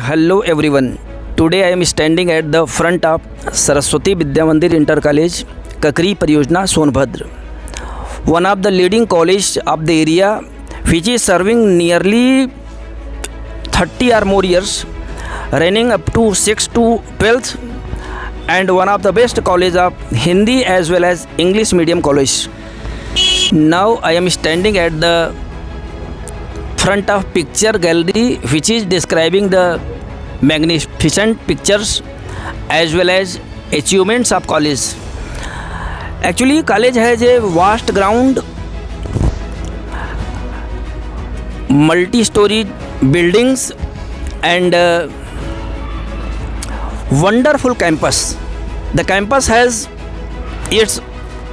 Hello everyone. Today I am standing at the front of Saraswati Vidya Mandir Inter College, Kakri Pariyojana, Sonbhadra. One of the leading college of the area, which is serving nearly 30 or more years, running up to 6 to 12th, and one of the best college of Hindi as well as English medium college. Now I am standing at the front of picture gallery, which is describing the magnificent pictures as well as achievements of college. Actually, college has a vast ground, multi-story buildings, and wonderful campus. The campus has its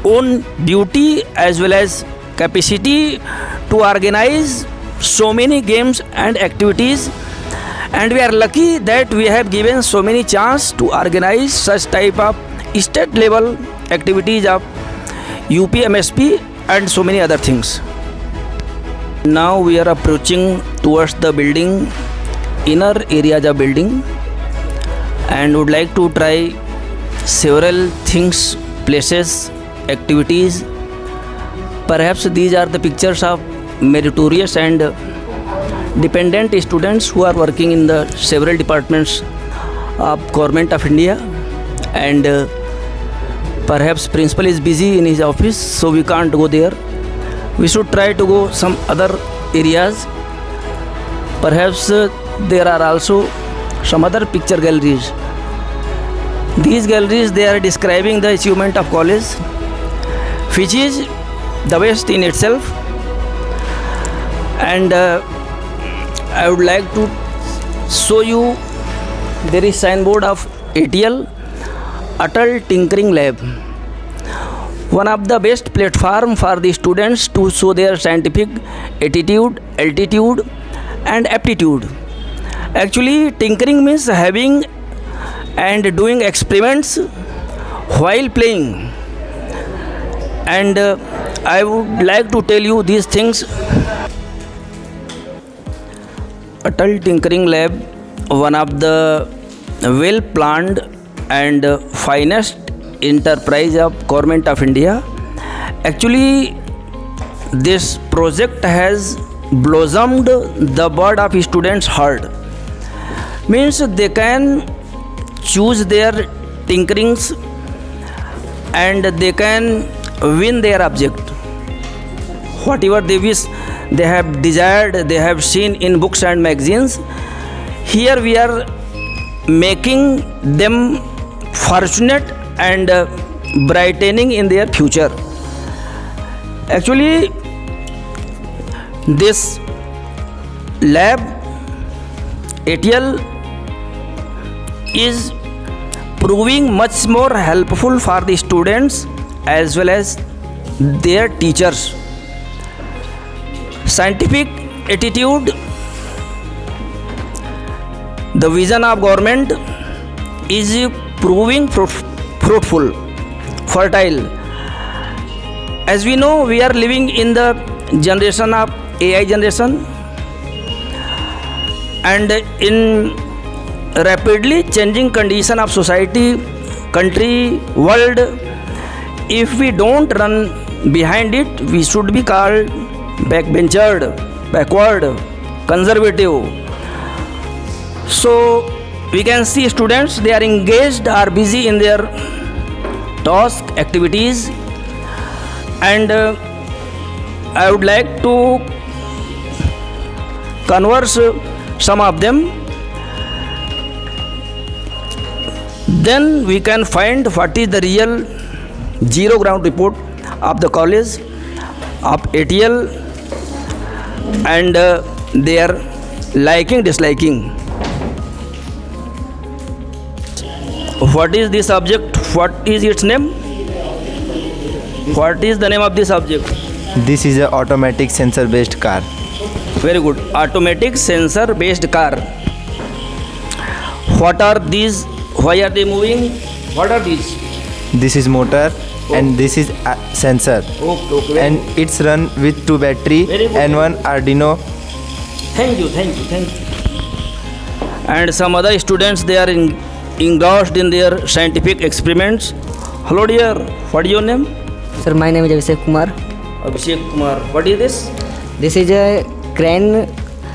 own beauty as well as capacity to organize so many games and activities, and we are lucky that we have given so many chance to organize such type of state level activities of UPMSP and so many other things. Now we are approaching towards the building, inner areas of building, and would like to try several things, places, activities. Perhaps these are the pictures of meritorious and dependent students who are working in the several departments of Government of India, and perhaps principal is busy in his office, so we can't go there. We should try to go some other areas. Perhaps there are also some other picture galleries. These galleries, they are describing the achievement of college, which is the best in itself. And I would like to show you, there is signboard of ATL, Atal Tinkering Lab, one of the best platform for the students to show their scientific attitude, altitude and aptitude. Actually, tinkering means having and doing experiments while playing, and I would like to tell you these things. Atal Tinkering Lab, one of the well planned and finest enterprise of Government of India. Actually, this project has blossomed the bud of students' heart. Means they can choose their tinkerings and they can win their object. Whatever they wish, they have desired, they have seen in books and magazines. Here we are making them fortunate and brightening in their future. Actually, this lab ATL is proving much more helpful for the students as well as their teachers. Scientific attitude, the vision of government is proving fruitful, fertile. As we know, we are living in the generation of AI generation, and in rapidly changing condition of society, country, world, if we don't run behind it, we should be called backbenchered, backward, conservative. So we can see students, they are engaged, are busy in their task, activities, and I would like to converse some of them. Then we can find what is the real zero ground report of the college of ATL and their liking, disliking. What is this subject? What is its name? What is the name of this subject? This is a automatic sensor based car. Very good. Automatic sensor based car. What are these? Why are they moving? What are these? This is motor and this is a sensor. Okay. And it's run with 2 battery Very good. and 1 Arduino. Thank you. and some other students, they are engrossed in their scientific experiments. Hello dear, what is your name? Sir, my name is Abhishek Kumar. Abhishek Kumar. What is this? This is a crane.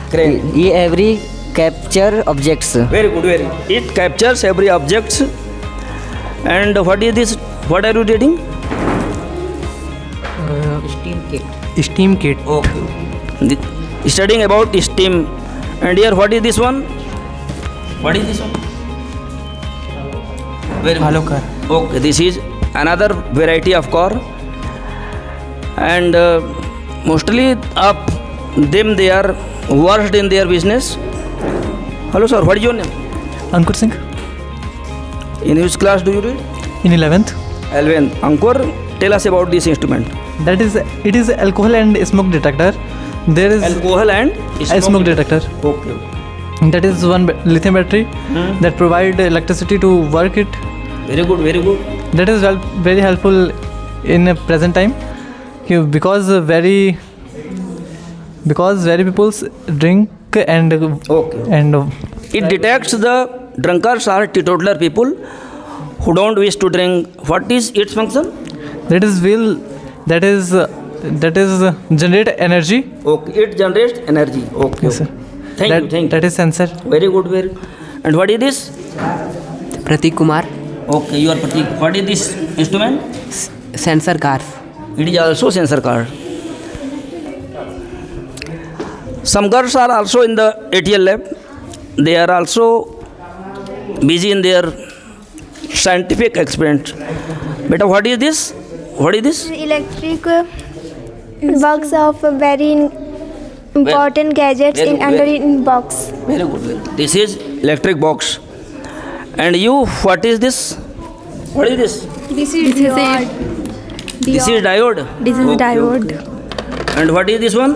Crane. Every capture objects. Very good, very. It captures every object. And what is this? What are you reading? Steam kit. Steam kit. Okay. Studying about steam. And here, what is this one? What is this one? Very good. Hollow car. Okay, this is another variety of car. And mostly of them, they are versed in their business. Hello sir, what is your name? Ankur Singh. In which class do you read? In 11th. 11th. Ankur, tell us about this instrument. It is alcohol and smoke detector. There is Alcohol and a smoke detector. Okay. That is one lithium battery that provide electricity to work it. Very good, very good. That is very helpful in a present time because very people drink and Okay. and It detects the drunkards or teetotaler people who don't wish to drink. What is its function? that is generate energy. Okay, it generates energy. Okay. Yes, sir. Thank you, thank you. That is sensor. Very good, very. And what is this? Pratik Kumar. Okay, you are Pratik. What is this instrument? Sensor cars. It is also sensor card. Some girls are also in the ATL lab. They are also busy in their scientific experiments. Beta, what is this? What is this? Electric box of very important gadgets very in good, under very- in box. Very good, very good. This is electric box. And you, what is this? What is this? This is diode. This is diode. This is Okay, diode. okay. And what is this one?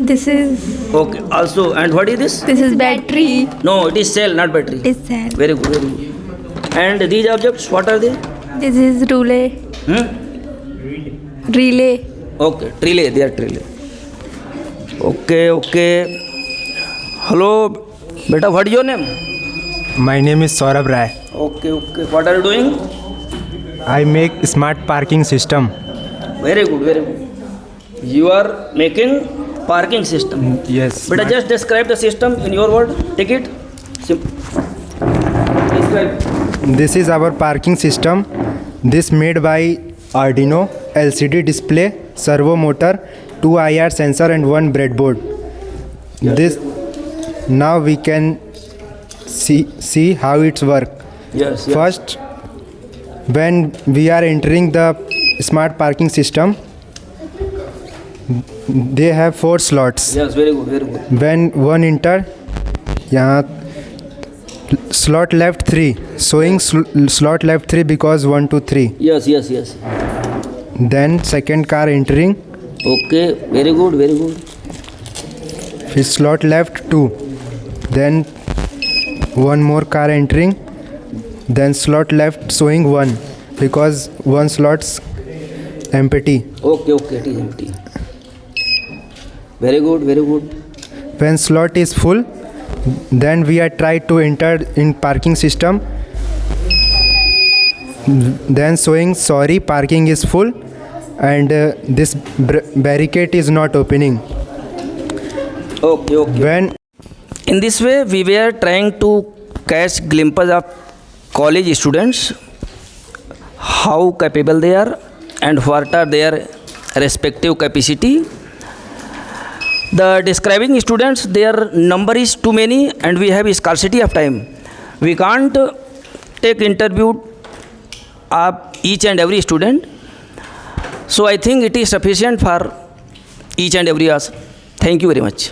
This is Okay, also. And what is this? battery. No, it is cell, not battery. This cell. Very good, very good. And these objects, what are they? This is relay. Relay. Okay, relay, they are relay. Okay, okay. Hello, beta, what is your name? My name is Saurabh Rai. Okay, okay. What are you doing? I make smart parking system. Very good, very good. You are making parking system. Yes. Beta, just describe the system in your word. Take it. Describe. This is our parking system. This made by Arduino, LCD display, servo motor, 2 IR sensor and 1 breadboard. This now we can see how it's work. Yes, yes. First, when we are entering the smart parking system, they have 4 slots. Yes, very good, very good. When one enter, यहाँ slot left 3, showing slot left 3 because 1 2 3. Yes, yes, yes. Then second car entering, Okay, very good, very good. his slot left 2. Then one more car entering, then slot left showing 1 because one slot's empty. Okay, okay, it is empty. Very good, very good. When slot is full, then we are try to enter in parking system, then showing sorry parking is full and this barricade is not opening. Okay, okay. When In this way, we were trying to catch glimpses of college students, how capable they are and what are their respective capacity. The describing students, their number is too many and we have a scarcity of time. We can't take interview of each and every student. So I think it is sufficient for each and every us. Thank you very much.